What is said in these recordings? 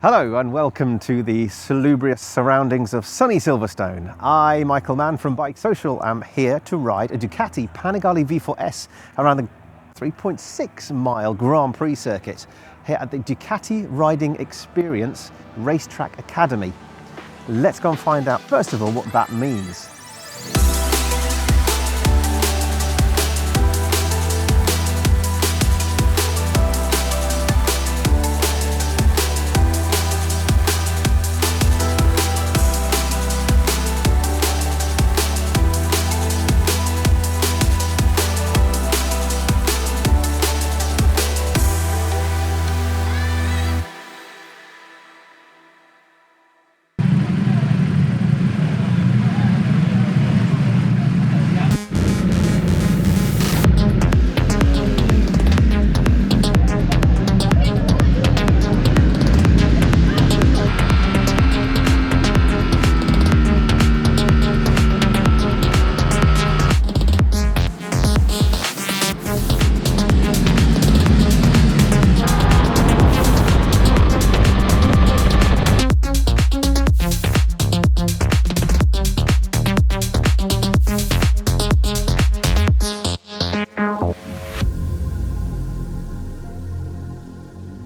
Hello and welcome to the salubrious surroundings of sunny Silverstone. I, Michael Mann from BikeSocial, am here to ride a Ducati Panigale V4S around the 3.6 mile Grand Prix circuit here at the Ducati Riding Experience Racetrack Academy. Let's go and find out first of all what that means.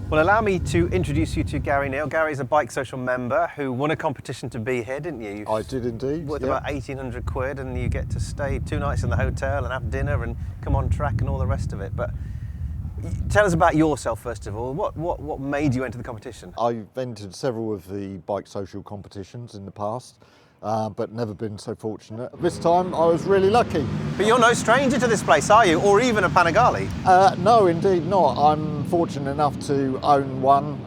Well, allow me to introduce you to Gary Neal. Gary's a BikeSocial member who won a competition to be here, didn't you? I did indeed. Worth about 1,800 quid, and you get to stay 2 nights in the hotel and have dinner and come on track and all the rest of it. But tell us about yourself first of all. What made you enter the competition? I've entered several of the BikeSocial competitions in the past, but never been so fortunate. This time I was really lucky. But you're no stranger to this place, are you? Or even a Panigale? No, indeed not. I'm fortunate enough to own one.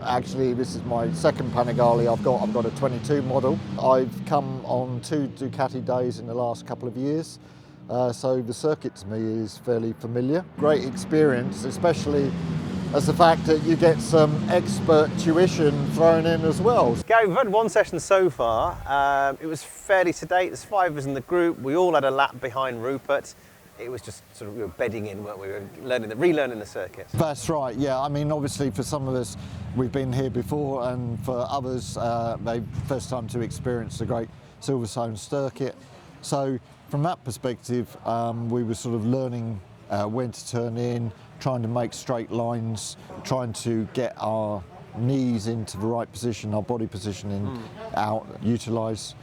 Actually, this is my second Panigale I've got. I've got a 22 model. I've come on 2 Ducati days in the last couple of years. So the circuit to me is fairly familiar. Great experience, especially as the fact that you get some expert tuition thrown in as well. Gary, we've had one session so far. It was fairly sedate. There's 5 of us in the group. We all had a lap behind Rupert. It was just sort of, we were bedding in, weren't we? We were relearning the circuit. That's right, yeah. I mean, obviously for some of us, we've been here before, and for others, they first time to experience the great Silverstone circuit. So from that perspective, we were sort of learning when to turn in, trying to make straight lines, trying to get our knees into the right position, our body positioning out, utilise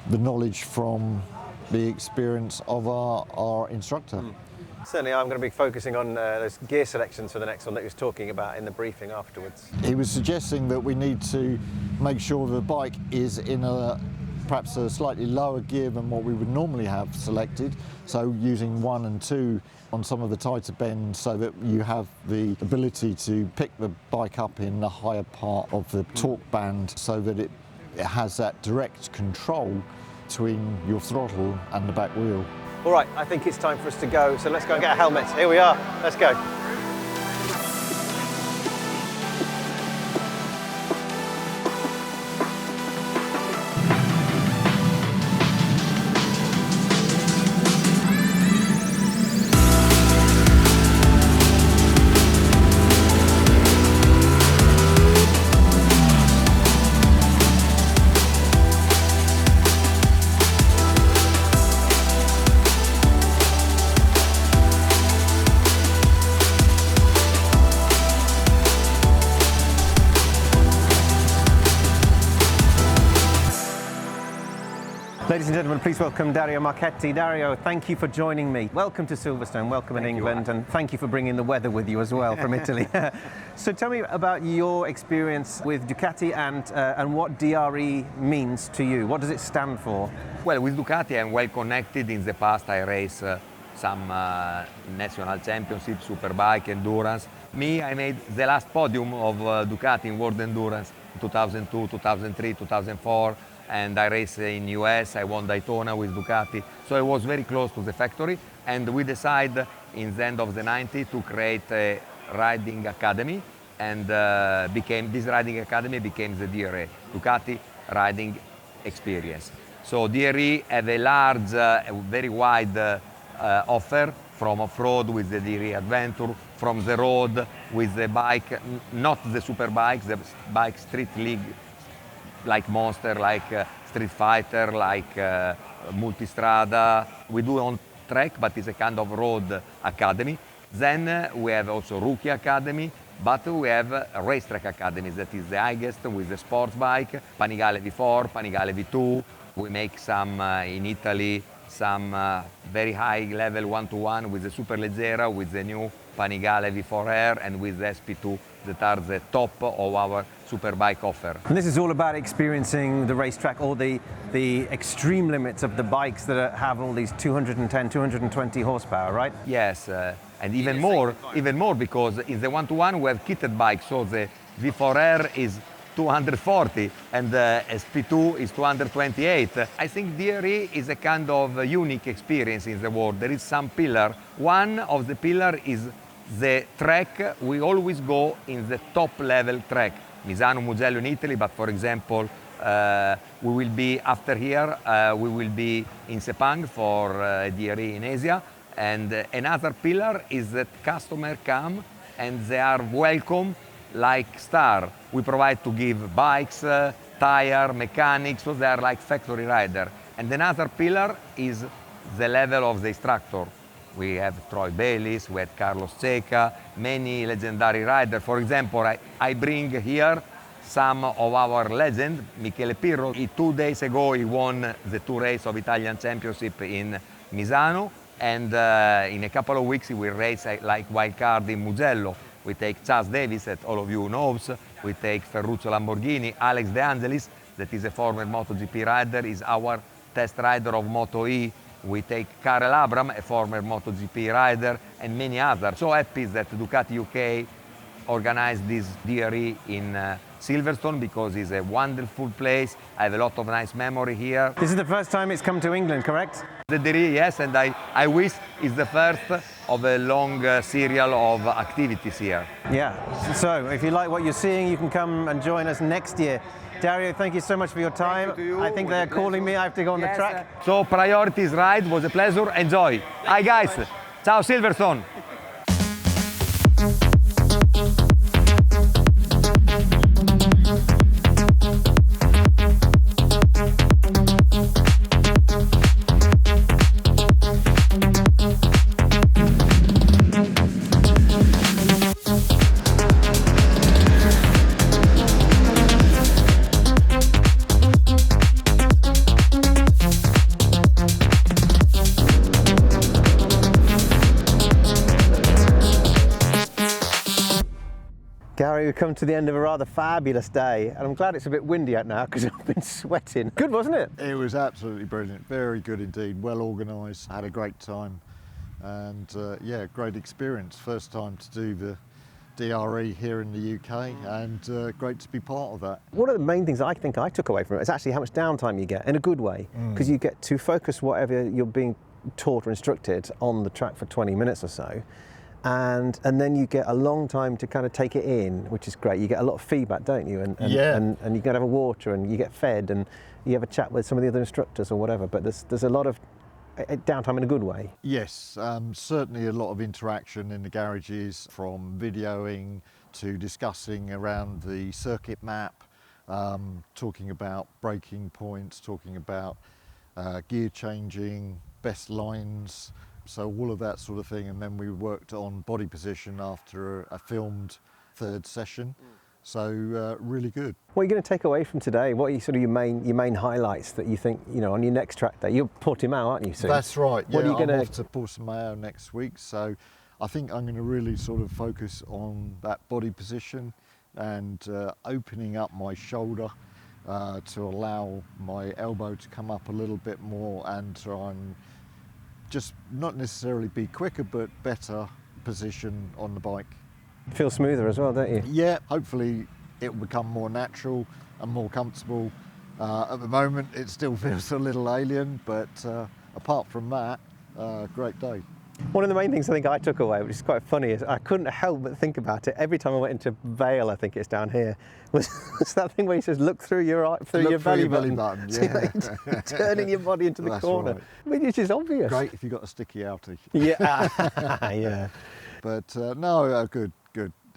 the knowledge from the experience of our instructor. Certainly I'm going to be focusing on those gear selections for the next one that he was talking about in the briefing afterwards. He was suggesting that we need to make sure the bike is in perhaps a slightly lower gear than what we would normally have selected, so using 1 and 2 on some of the tighter bends so that you have the ability to pick the bike up in the higher part of the torque band so that it has that direct control between your throttle and the back wheel. All right, I think it's time for us to go, so let's go and get a helmet. Here we are, let's go. Ladies and gentlemen, please welcome Dario Marchetti. Dario, thank you for joining me. Welcome to Silverstone, welcome in England, and thank you for bringing the weather with you as well from Italy. So tell me about your experience with Ducati and what DRE means to you. What does it stand for? Well, with Ducati I'm well connected. In the past I race some national championships, Superbike, Endurance. I made the last podium of Ducati in World Endurance in 2002, 2003, 2004. And I raced in US, I won Daytona with Ducati. So I was very close to the factory, and we decided in the end of the 90s to create a riding academy, and this riding academy became the DRE, Ducati Riding Experience. So DRE have a large, very wide offer from off-road with the DRE Adventure, from the road with the bike, not the super bikes, the bike street league, like Monster, like Street Fighter, like Multistrada. We do on track, but it's a kind of road academy. Then we have also Rookie Academy, but we have a Racetrack Academy, that is the highest with the sports bike, Panigale V4, Panigale V2. We make some in Italy, some very high level one-to-one with the Super Leggera, with the new Panigale V4R and with the SP2 that are the top of our superbike offer. And this is all about experiencing the racetrack, or the extreme limits of the bikes that have all these 210, 220 horsepower, right? Yes, and even more because in the one-to-one we have kitted bikes, so the V4R is 240 and the SP2 is 228. I think DRE is a kind of unique experience in the world. There is some pillar. One of the pillar is the track. We always go in the top level track. Misano, Mugello in Italy, but for example, we will be after here, we will be in Sepang for DRE in Asia. And another pillar is that customer come and they are welcome like star. We provide to give bikes, tire, mechanics, so they are like factory rider. And another pillar is the level of the instructor. We have Troy Bayliss, we have Carlos Checa, many legendary riders. For example, I bring here some of our legends. Michele Pirro, 2 days ago he won the 2 race of Italian Championship in Misano, and in a couple of weeks he will race like wildcard in Mugello. We take Chaz Davies, that all of you knows. We take Ferruccio Lamborghini. Alex De Angelis, that is a former MotoGP rider, is our test rider of Moto E. We take Karel, a former MotoGP rider, and many others. So happy that Ducati UK organized this DRE in Silverstone, because it's a wonderful place. I have a lot of nice memory here. This is the first time it's come to England, correct? The DRE, yes, and I wish it's the first of a long serial of activities here. Yeah, so if you like what you're seeing, you can come and join us next year. Dario, thank you so much for your time. Thank you to you. I think they're calling me, I have to go on the track. So priorities ride, was a pleasure, enjoy. Hi guys, ciao Silverstone. Gary, we've come to the end of a rather fabulous day, and I'm glad it's a bit windy out now because I've been sweating. Good, wasn't it? It was absolutely brilliant, very good indeed, well organised, had a great time, and yeah, great experience. First time to do the DRE here in the UK, and great to be part of that. One of the main things I think I took away from it is actually how much downtime you get, in a good way, because you get to focus whatever you're being taught or instructed on the track for 20 minutes or so. And then you get a long time to kind of take it in, which is great. You get a lot of feedback, don't you? And you can have a water, and you get fed, and you have a chat with some of the other instructors or whatever. But there's a lot of downtime in a good way. Yes, certainly a lot of interaction in the garages, from videoing to discussing around the circuit map, talking about braking points, talking about gear changing, best lines. So all of that sort of thing, and then we worked on body position after a filmed third session. So really good. What are you going to take away from today? What are sort of your main highlights that you think, you know, on your next track day? You're Portimao, aren't you? Soon? That's right. What yeah, are you I'm off to Portimao next week, so I think I'm going to really sort of focus on that body position and opening up my shoulder to allow my elbow to come up a little bit more, and try and just not necessarily be quicker, but better position on the bike. You feel smoother as well, don't you? Yeah, hopefully it will become more natural and more comfortable. At the moment it still feels a little alien, but apart from that, great day. One of the main things I think I took away, which is quite funny, is I couldn't help but think about it every time I went into Vale, I think it's down here, was that thing where he says, look through your eye, through your belly button. Yeah. Turning your body into the That's corner, right. which is obvious. Great if you got a sticky outie. Yeah, yeah. But no, good.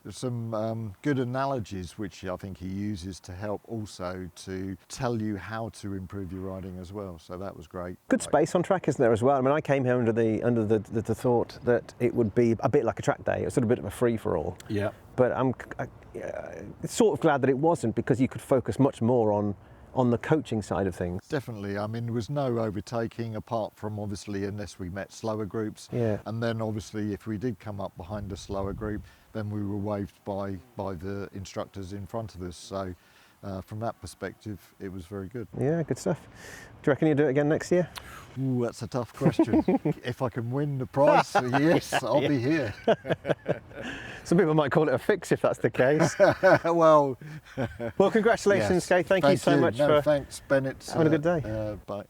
Some good analogies which I think he uses to help also to tell you how to improve your riding as well. So that was great. Good space on track, isn't there, as well? I mean, I came here under the thought that it would be a bit like a track day. It was sort of a bit of a free-for-all. Yeah. But I'm sort of glad that it wasn't, because you could focus much more on the coaching side of things. Definitely. I mean, there was no overtaking apart from obviously unless we met slower groups. Yeah. And then obviously if we did come up behind a slower group, then we were waved by the instructors in front of us. So from that perspective, it was very good. Yeah, good stuff. Do you reckon you'll do it again next year? Ooh, that's a tough question. If I can win the prize, yes, I'll be here. Some people might call it a fix if that's the case. Well, Congratulations, yes. Kay. Thank you so much for thanks, Bennetts. having a good day.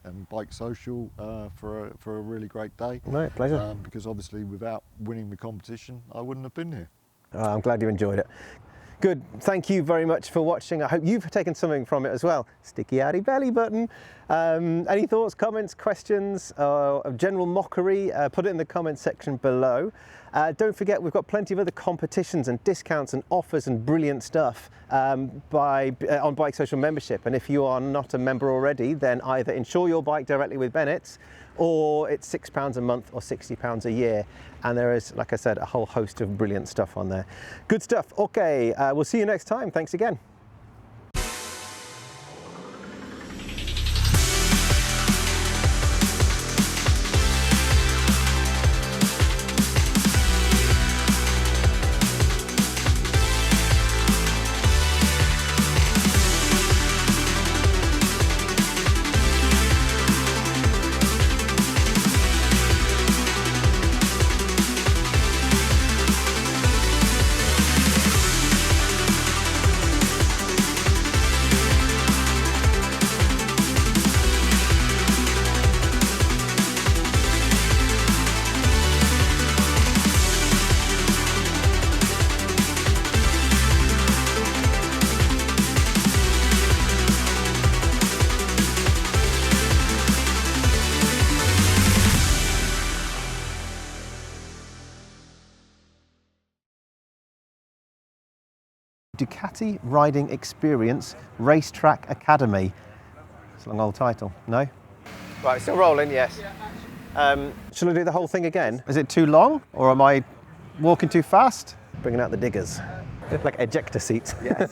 And BikeSocial for a really great day. No, pleasure. Because obviously without winning the competition, I wouldn't have been here. I'm glad you enjoyed it. Good. Thank you very much for watching. I hope you've taken something from it as well. Sticky outy belly button. Any thoughts, comments, questions, general mockery, put it in the comments section below. Don't forget, we've got plenty of other competitions and discounts and offers and brilliant stuff on BikeSocial membership. And if you are not a member already, then either insure your bike directly with Bennetts, or it's £6 a month or £60 a year. And there is, like I said, a whole host of brilliant stuff on there. Good stuff. Okay, we'll see you next time. Thanks again. Ducati Riding Experience Racetrack Academy. It's a long old title, no? Right, still rolling, yes. Shall I do the whole thing again? Is it too long, or am I walking too fast? Bringing out the diggers. Like ejector seats. Yes.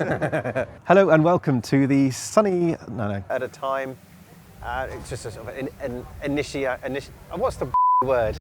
Hello and welcome to the sunny, at a time. It's just a sort of what's the word?